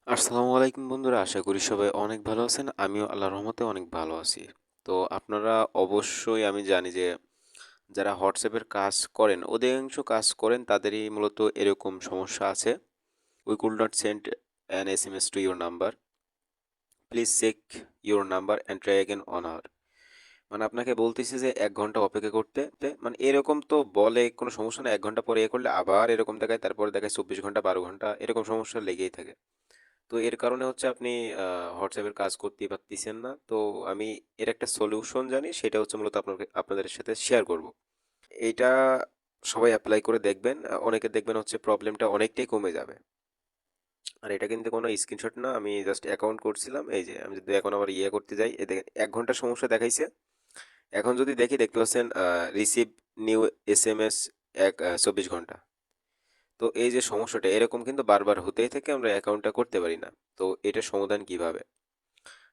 আসসালামু আলাইকুম বন্ধুরা, আশা করি সবাই অনেক ভালো আছেন। আমিও আল্লাহর রহমতে অনেক ভালো আছি। তো আপনারা অবশ্যই আমি জানি যে যারা হোয়াটসঅ্যাপের কাজ করেন, অধিকাংশ কাজ করেন তাদেরই মূলত এরকম সমস্যা আছে। We could not send an SMS to your number. Please check your number and try again on hour. মানে আপনাকে বলতেছে যে ১ ঘন্টা অপেক্ষা করতে। মানে এরকম তো বলে কোনো সমস্যা না। ১ ঘন্টা পরে করলে আবার এরকম দেখায়, তারপরে দেখায় ২৪ ঘন্টা, ১২ ঘন্টা এরকম সমস্যা লেগেই থাকে। তো এর কারণে হচ্ছে আপনি হোয়াটসঅ্যাপের কাজ করতেই পারতেছেন না। তো আমি এর একটা সলিউশন জানি, সেটা হচ্ছে মূলত আপনাদের সাথে শেয়ার করব। এইটা সবাই এপ্লাই করে দেখবেন। অনেকের দেখবেন হচ্ছে প্রবলেমটা অনেকটাই কমে যাবে। আর এটা কিন্তু কোনো স্ক্রিনশট না, আমি জাস্ট অ্যাকাউন্ট করছিলাম। এই যে আমি যদি এখন আবার করতে যাই, এ দেখেন ১ ঘন্টার সমস্যা দেখাইছে। এখন যদি দেখি দেখতে পাচ্ছেন রিসিভ নিউ এসএমএস ২৪ ঘন্টা। তো এই যে সমস্যাটা এরকম কিন্তু বারবার হতেই থাকে, আমরা অ্যাকাউন্টটা করতে পারি না। তো এটার সমাধান কিভাবে?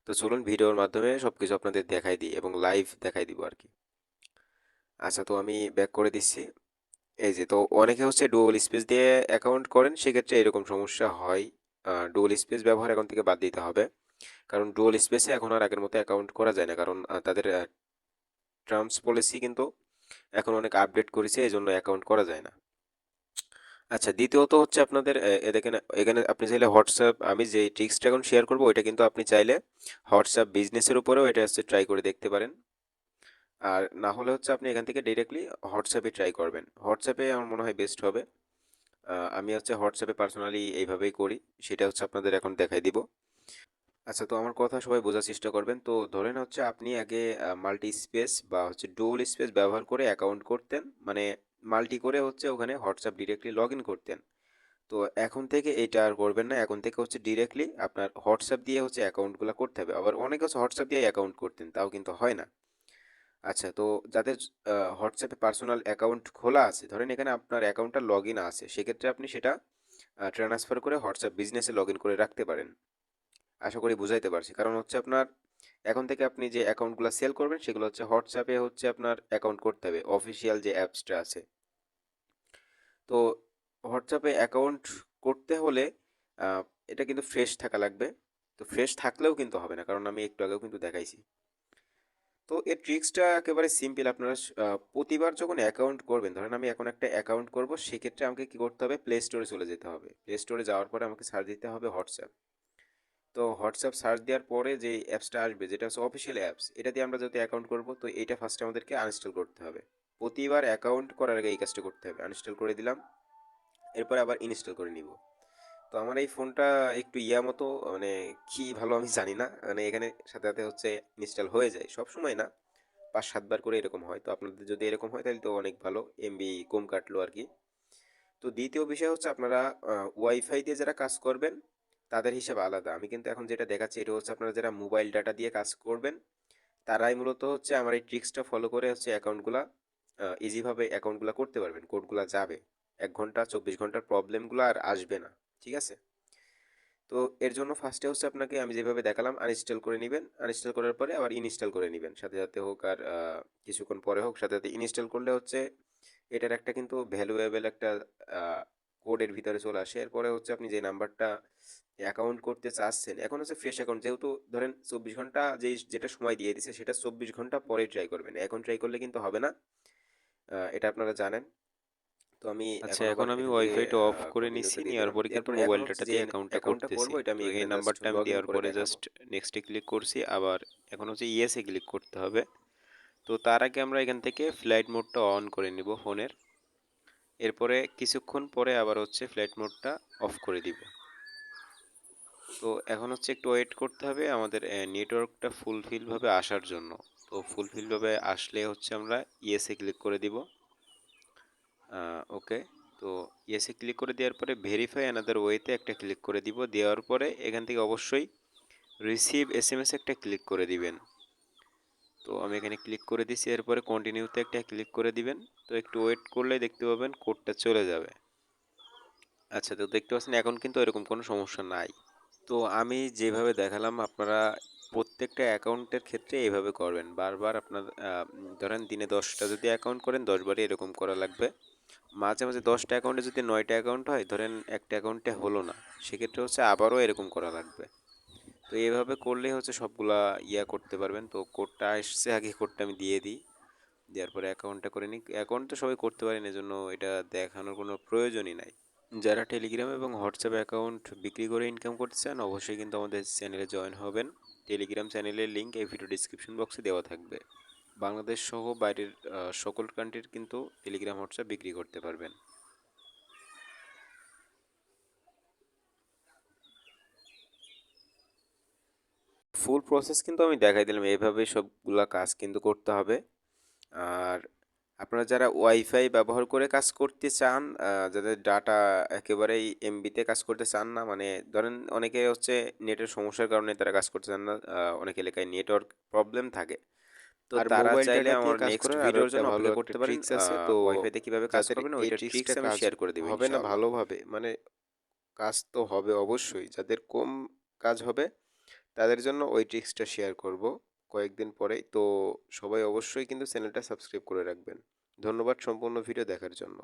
তো চলুন ভিডিওর মাধ্যমে সবকিছু আপনাদের দেখাই দিই এবং লাইভ দেখাই দিব আর কি। আচ্ছা, তো আমি ব্যাক করে দিচ্ছি। এই যে, তো অনেকে হচ্ছে ডুয়াল স্পেস দিয়ে অ্যাকাউন্ট করেন, সেক্ষেত্রে এরকম সমস্যা হয়। ডুয়াল স্পেস ব্যবহার এখন থেকে বাদ দিতে হবে। কারণ ডুয়াল স্পেসে এখন আর আগের মতো অ্যাকাউন্ট করা যায় না, কারণ তাদের টার্মস পলিসি কিন্তু এখন অনেক আপডেট করেছে, এই জন্য অ্যাকাউন্ট করা যায় না। আচ্ছা, দ্বিতীয়ত হচ্ছে আপনাদের দেখেন এখানে আপনি চাইলে হোয়াটসঅ্যাপ, আমি যে ট্রিক্সটা এখন শেয়ার করবো ওইটা কিন্তু আপনি চাইলে হোয়াটসঅ্যাপ বিজনেসের উপরেও এটা হচ্ছে ট্রাই করে দেখতে পারেন। আর না হলে হচ্ছে আপনি এখান থেকে ডিরেক্টলি হোয়াটসঅ্যাপে ট্রাই করবেন। হোয়াটসঅ্যাপে আমার মনে হয় বেস্ট হবে। আমি হচ্ছে হোয়াটসঅ্যাপে পার্সোনালি এইভাবেই করি, সেটা হচ্ছে আপনাদের এখন দেখাই দিব। আচ্ছা, তো আমার কথা সবাই বোঝার চেষ্টা করবেন। তো ধরেন হচ্ছে আপনি আগে মাল্টি স্পেস বা হচ্ছে ডুয়াল স্পেস ব্যবহার করে অ্যাকাউন্ট করতেন, মানে মাল্টি করে হচ্ছে ওখানে হোয়াটসঅ্যাপ ডিরেক্টলি লগ ইন করতেন। তো এখন থেকে এটা আর করবেন না, এখন থেকে হচ্ছে ডিরেক্টলি আপনার হোয়াটসঅ্যাপ দিয়ে হচ্ছে অ্যাকাউন্টগুলো করতে হবে। আবার অনেকে হচ্ছে হোয়াটসঅ্যাপ দিয়ে অ্যাকাউন্ট করতেন, তাও কিন্তু হয় না। আচ্ছা, তো যাদের হোয়াটসঅ্যাপে পার্সোনাল অ্যাকাউন্ট খোলা আছে, ধরেন এখানে আপনার অ্যাকাউন্টটা লগ ইন আছে, সেক্ষেত্রে আপনি সেটা ট্রান্সফার করে হোয়াটসঅ্যাপ বিজনেসে লগ ইন করে রাখতে পারেন। আশা করি বুঝাইতে পারছি। কারণ হচ্ছে আপনার এখন থেকে আপনি যে অ্যাকাউন্টগুলো সেল করবেন সেগুলো হচ্ছে হোয়াটসঅ্যাপে হচ্ছে আপনার অ্যাকাউন্ট করতে হবে, অফিসিয়াল যে অ্যাপসটা আছে। তো হোয়াটসঅ্যাপে অ্যাকাউন্ট করতে হলে আহ, এটা কিন্তু ফ্রেশ থাকা লাগবে। তো ফ্রেশ থাকলেও কিন্তু হবে না, কারণ আমি একটু আগেও কিন্তু দেখাইছি। তো এর ট্রিক্সটা একেবারে সিম্পল। আপনারা প্রতিবার যখন অ্যাকাউন্ট করবেন, ধরেন আমি এখন একটা অ্যাকাউন্ট করব, সেক্ষেত্রে আমাকে কি করতে হবে, প্লে স্টোরে চলে যেতে হবে। প্লে স্টোরে যাওয়ার পরে আমাকে সার্চ দিতে হবে হোয়াটসঅ্যাপ। তো হোয়াটসঅ্যাপ সার্চ দেওয়ার পরে যে অ্যাপসটা আসবে, যেটা হচ্ছে অফিসিয়াল অ্যাপস, এটা দিয়ে আমরা যদি অ্যাকাউন্ট করব, তো এইটা ফার্স্টে আমাদেরকে আনইনস্টল করতে হবে। প্রতিবার অ্যাকাউন্ট করার আগে এই কাজটা করতে হবে। আনইনস্টল করে দিলাম, এরপরে আবার ইনস্টল করে নিব। তো আমার এই ফোনটা একটু মতো, মানে কি ভালো আমি জানি না, মানে এখানে সাথে সাথে হচ্ছে ইনস্টল হয়ে যায়, সব সময় না, ৫-৭ বার করে এরকম হয়। তো আপনাদের যদি এরকম হয় তাহলে তো অনেক ভালো, এমবি কম কাটলো আর কি। তো দ্বিতীয় বিষয় হচ্ছে আপনারা ওয়াইফাই দিয়ে যারা কাজ করবেন তাদের হিসাব আলাদা। আমি কিন্তু এখন যেটা দেখাচ্ছি এটা হচ্ছে আপনারা যারা মোবাইল ডাটা দিয়ে কাজ করবেন তারাই মূলত হচ্ছে আমার এই ট্রিক্সটা ফলো করে হচ্ছে অ্যাকাউন্টগুলা ইজিভাবে অ্যাকাউন্টগুলা করতে পারবেন, কোডগুলা যাবে। ১ ঘন্টা ২৪ ঘন্টার প্রবলেমগুলো আর আসবে না। ঠিক আছে? তো এর জন্য ফার্স্টে হচ্ছে আপনাকে আমি যেভাবে দেখালাম আনইনস্টল করে নিবেন। আনইনস্টল করার পরে আবার ইনস্টল করে নিবেন। সাথে সাথে হোক আর কিছুক্ষণ পরে হোক, সাথে সাথে ইনস্টল করলে হচ্ছে এটার একটা কিন্তু ভ্যালুয়েবল একটা আ কোডের ভিতরে চলে আসে। এরপরে হচ্ছে আপনি যে নাম্বারটা অ্যাকাউন্ট করতে চাচ্ছেন, এখন হচ্ছে ফ্রেশ অ্যাকাউন্ট, যেহেতু ধরেন ২৪ ঘন্টা যেটা সময় দিয়ে দিছে সেটা ২৪ ঘন্টা পরে ট্রাই করবেন। এখন ট্রাই করলে কিন্তু হবে না। এটা আপনারা জানেন। তো আমি আচ্ছা, এখন এখন আবার আমি এখান থেকে ওয়াইফাইটা অফ করে নিছি। কন্টিনিউতে দিয়ে নেওয়ার দিলাম। পরে কিন্তু এরপরে এখন মোবাইল হচ্ছে ডাটা যে দিয়ে অ্যাকাউন্টটা অ্যাকাউন্টটা করতেছি। করব এটা তো আমি এই জাস্ট নাম্বারটা আমি লগ ইন দেওয়ার করে পরে দেখাবো। জাস্ট নেক্সটে ক্লিক করছি। আবার এখন হচ্ছে ইয়েসে ক্লিক করতে হবে। তো তার আগে আমরা এখান থেকে ফ্লাইট মোডটা অন করে নিব ফোনের। এরপরে কিছুক্ষণ পরে আবার হচ্ছে ফ্লাইট মোডটা অফ করে দিব। তো এখন হচ্ছে একটু ওয়েট করতে হবে আমাদের নেটওয়ার্কটা ফুলফিলভাবে আসার জন্য। তো ফুলফিলভাবে আসলে হচ্ছে আমরা ইয়েসে ক্লিক করে দিব। ওকে। তো ইয়েসে ক্লিক করে দেওয়ার পরে ভেরিফাই অ্যানাদার ওয়েতে একটা ক্লিক করে দিব। দেওয়ার পরে এখান থেকে অবশ্যই রিসিভ এসএমএস একটা ক্লিক করে দিবেন। তো আমি এখানে ক্লিক করে দিছি। এরপরে কন্টিনিউতে একটা ক্লিক করে দিবেন। তো একটু ওয়েট করলে দেখতে পাবেন কোডটা চলে যাবে। আচ্ছা, তো দেখতে পাচ্ছেন এখন কিন্তু এরকম কোনো সমস্যা নাই। তো আমি যেভাবে দেখালাম আপনারা প্রত্যেকটা অ্যাকাউন্টের ক্ষেত্রে এইভাবে করবেন। বারবার আপনার ধরেন দিনে ১০টা যদি অ্যাকাউন্ট করেন ১০ বারই এরকম করা লাগবে। মাঝে মাঝে 10টা অ্যাকাউন্টে যদি 9টা অ্যাকাউন্ট হয়, ধরেন একটা অ্যাকাউন্টে হলো না, সেক্ষেত্রে হচ্ছে আবারও এরকম করা লাগবে। তো এইভাবে করলেই হচ্ছে সবগুলা করতে পারবেন। তো কোডটা আসছে, আগে কোডটা আমি দিয়ে দিই। দেওয়ার পরে অ্যাকাউন্টটা করে নিই। অ্যাকাউন্ট তো সবাই করতে পারেন, এজন্য এটা দেখানোর কোনো প্রয়োজনই নাই। যারা টেলিগ্রাম এবং হোয়াটসঅ্যাপ অ্যাকাউন্ট বিক্রি করে ইনকাম করতে চান, অবশ্যই কিন্তু আমাদের চ্যানেলে জয়েন হবেন। টেলিগ্রাম চ্যানেলের লিঙ্ক এই ভিডিও ডিসক্রিপশন বক্সে দেওয়া থাকবে। বাংলাদেশ সহ বাইরের সকল কান্ট্রির কিন্তু টেলিগ্রাম হোয়াটসঅ্যাপ বিক্রি করতে পারবেন। ফুল প্রসেস কিন্তু আমি দেখাই দিলাম, এইভাবে সবগুলা কাজ কিন্তু করতে হবে। আর আপনারা যারা ওয়াইফাই ব্যবহার করে কাজ করতে চান, যাদের ডাটা একেবারেই এমবিতে কাজ করতে চান না, মানে ধরেন অনেকে হচ্ছে নেটের সমস্যার কারণে তারা কাজ করতে চান না, অনেক এলাকায় নেটওয়ার্ক প্রবলেম থাকে, তো আর তারা মোবাইল চাইলে ডাটা দিয়ে আমার কাজ নেক্সট করার আরো ভিডিওর একটা জন্য ভালো অপেক্ষা একটা করতে পারেন। ট্রিক্স আছে। তো ওয়াইফাইতে কিভাবে কাজ যাদের করবেন এই ওইটার ট্রিক্স ট্রিক্সটা আমি কাজ শেয়ার করে দেবো হবে না ইনশাআল্লাহ। ভালোভাবে, মানে কাজ তো হবে অবশ্যই, যাদের কম কাজ হবে তাদের জন্য ওই ট্রিক্সটা শেয়ার করব কয়েকদিন পরেই। তো সবাই অবশ্যই কিন্তু চ্যানেলটা সাবস্ক্রাইব করে রাখবেন। ধন্যবাদ সম্পূর্ণ ভিডিও দেখার জন্য।